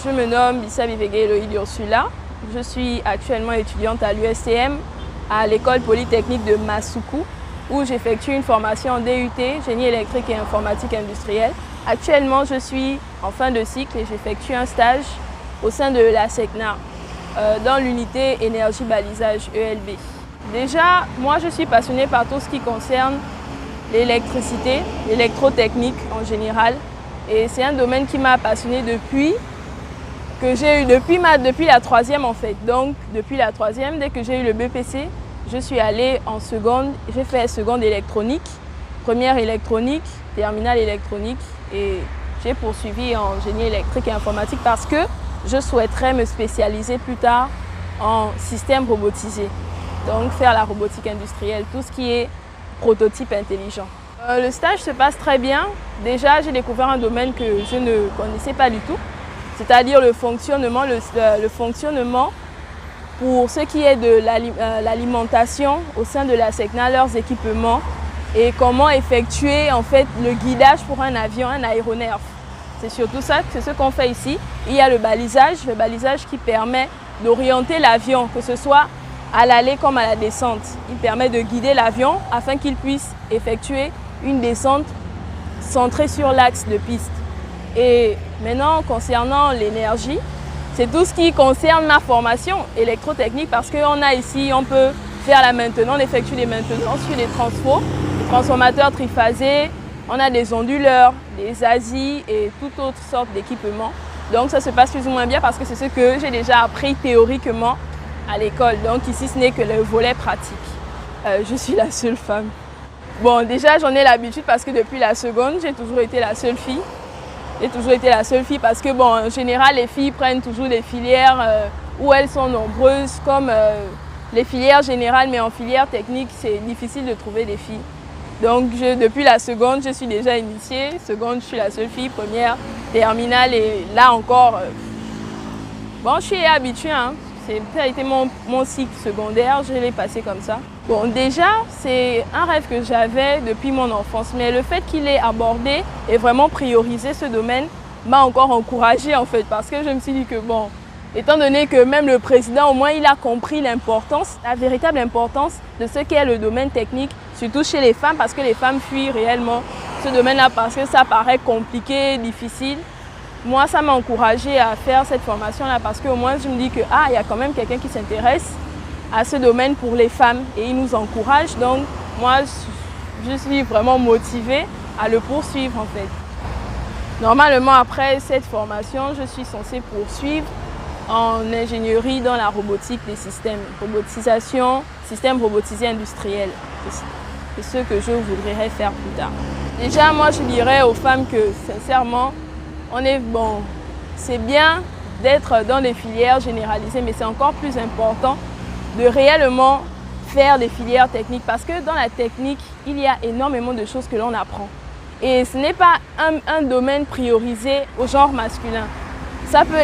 Je me nomme Bissa Bivege Eloïde Ursula. Je suis actuellement étudiante à l'USTM, à l'école polytechnique de Masuku, où j'effectue une formation en DUT, génie électrique et informatique industrielle. Actuellement, je suis en fin de cycle et j'effectue un stage au sein de la SECNA, dans l'unité énergie balisage ELB. Déjà, moi je suis passionnée par tout ce qui concerne l'électricité, l'électrotechnique en général. Et c'est un domaine qui m'a passionnée depuis la troisième en fait. Donc depuis la troisième, dès que j'ai eu le BPC, je suis allée en seconde, j'ai fait seconde électronique, première électronique, terminale électronique et j'ai poursuivi en génie électrique et informatique parce que je souhaiterais me spécialiser plus tard en système robotisé. Donc faire la robotique industrielle, tout ce qui est prototype intelligent. Le stage se passe très bien. Déjà, j'ai découvert un domaine que je ne connaissais pas du tout, c'est-à-dire le fonctionnement pour ce qui est de l'alimentation au sein de la SECNA, leurs équipements et comment effectuer en fait le guidage pour un avion, un aéronef. C'est surtout ça, c'est ce qu'on fait ici. Il y a le balisage qui permet d'orienter l'avion, que ce soit à l'aller comme à la descente. Il permet de guider l'avion afin qu'il puisse effectuer une descente centrée sur l'axe de piste. Et maintenant, concernant l'énergie, c'est tout ce qui concerne ma formation électrotechnique parce qu'on a ici, on peut faire la maintenance, on effectue les maintenances sur les transformateurs triphasés, on a des onduleurs, des ASI et toute autre sorte d'équipements. Donc ça se passe plus ou moins bien parce que c'est ce que j'ai déjà appris théoriquement à l'école. Donc ici, ce n'est que le volet pratique. Je suis la seule femme. Bon, déjà, j'en ai l'habitude parce que depuis la seconde, j'ai toujours été la seule fille. J'ai toujours été la seule fille parce que, bon, en général, les filles prennent toujours des filières où elles sont nombreuses, comme les filières générales, mais en filière technique, c'est difficile de trouver des filles. Donc, depuis la seconde, je suis déjà initiée. Seconde, je suis la seule fille. Première, terminale, et là encore, bon, je suis habituée, hein. Ça a été mon cycle secondaire, je l'ai passé comme ça. Bon, déjà, c'est un rêve que j'avais depuis mon enfance, mais le fait qu'il ait abordé et vraiment priorisé ce domaine m'a encore encouragée en fait, parce que je me suis dit que bon, étant donné que même le président, au moins, il a compris l'importance, la véritable importance de ce qu'est le domaine technique, surtout chez les femmes, parce que les femmes fuient réellement ce domaine-là parce que ça paraît compliqué, difficile. Moi, ça m'a encouragée à faire cette formation-là parce qu'au moins, je me dis que il y a quand même quelqu'un qui s'intéresse à ce domaine pour les femmes et il nous encourage. Donc, moi, je suis vraiment motivée à le poursuivre en fait. Normalement, après cette formation, je suis censée poursuivre en ingénierie dans la robotique des systèmes, robotisation, système robotisé industriel. C'est ce que je voudrais faire plus tard. Déjà, moi, je dirais aux femmes que, sincèrement, c'est bien d'être dans des filières généralisées, mais c'est encore plus important de réellement faire des filières techniques parce que dans la technique, il y a énormément de choses que l'on apprend. Et ce n'est pas un domaine priorisé au genre masculin.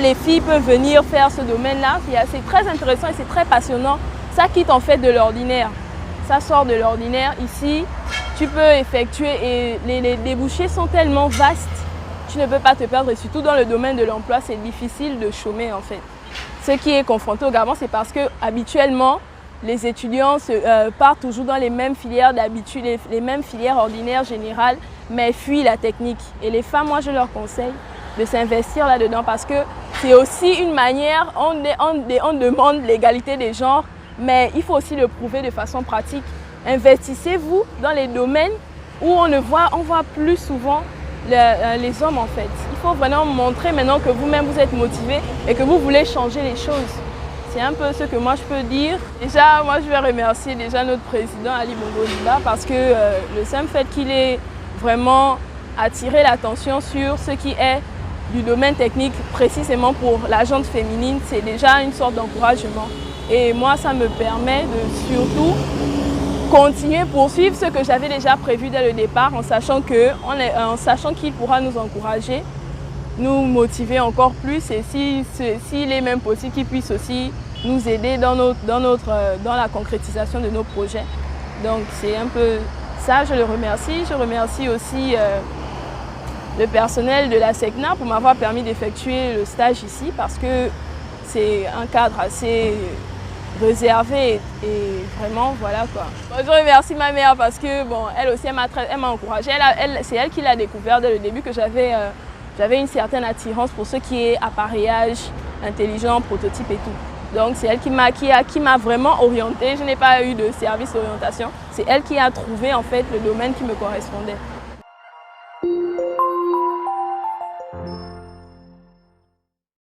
Les filles peuvent venir faire ce domaine-là, c'est très intéressant et c'est très passionnant. Ça quitte en fait de l'ordinaire. Ça sort de l'ordinaire. Ici, tu peux effectuer et les débouchés sont tellement vastes. Tu ne peux pas te perdre et surtout dans le domaine de l'emploi, c'est difficile de chômer en fait. Ce qui est confronté au Gabon, c'est parce que habituellement, les étudiants partent toujours dans les mêmes filières d'habitude, les mêmes filières ordinaires, générales, mais fuient la technique. Et les femmes, moi je leur conseille de s'investir là-dedans parce que c'est aussi une manière, on demande l'égalité des genres, mais il faut aussi le prouver de façon pratique. Investissez-vous dans les domaines où on voit plus souvent les hommes en fait. Il faut vraiment montrer maintenant que vous-même vous êtes motivé et que vous voulez changer les choses. C'est un peu ce que moi je peux dire. Déjà, moi je vais remercier déjà notre président Ali Bongo Ondimba parce que le simple fait qu'il ait vraiment attiré l'attention sur ce qui est du domaine technique précisément pour la gente féminine, c'est déjà une sorte d'encouragement. Et moi ça me permet de surtout continuer, poursuivre ce que j'avais déjà prévu dès le départ en sachant qu'il pourra nous encourager, nous motiver encore plus et s'il est même possible qu'il puisse aussi nous aider dans la concrétisation de nos projets. Donc c'est un peu ça, je le remercie. Je remercie aussi le personnel de la SECNA pour m'avoir permis d'effectuer le stage ici parce que c'est un cadre assez réservé et vraiment voilà quoi. Bon, je remercie ma mère parce que bon, elle aussi elle m'a encouragée. C'est elle qui l'a découvert dès le début que j'avais une certaine attirance pour ce qui est appareillage intelligent, prototype et tout. Donc c'est elle qui m'a vraiment orientée. Je n'ai pas eu de service d'orientation. C'est elle qui a trouvé en fait le domaine qui me correspondait.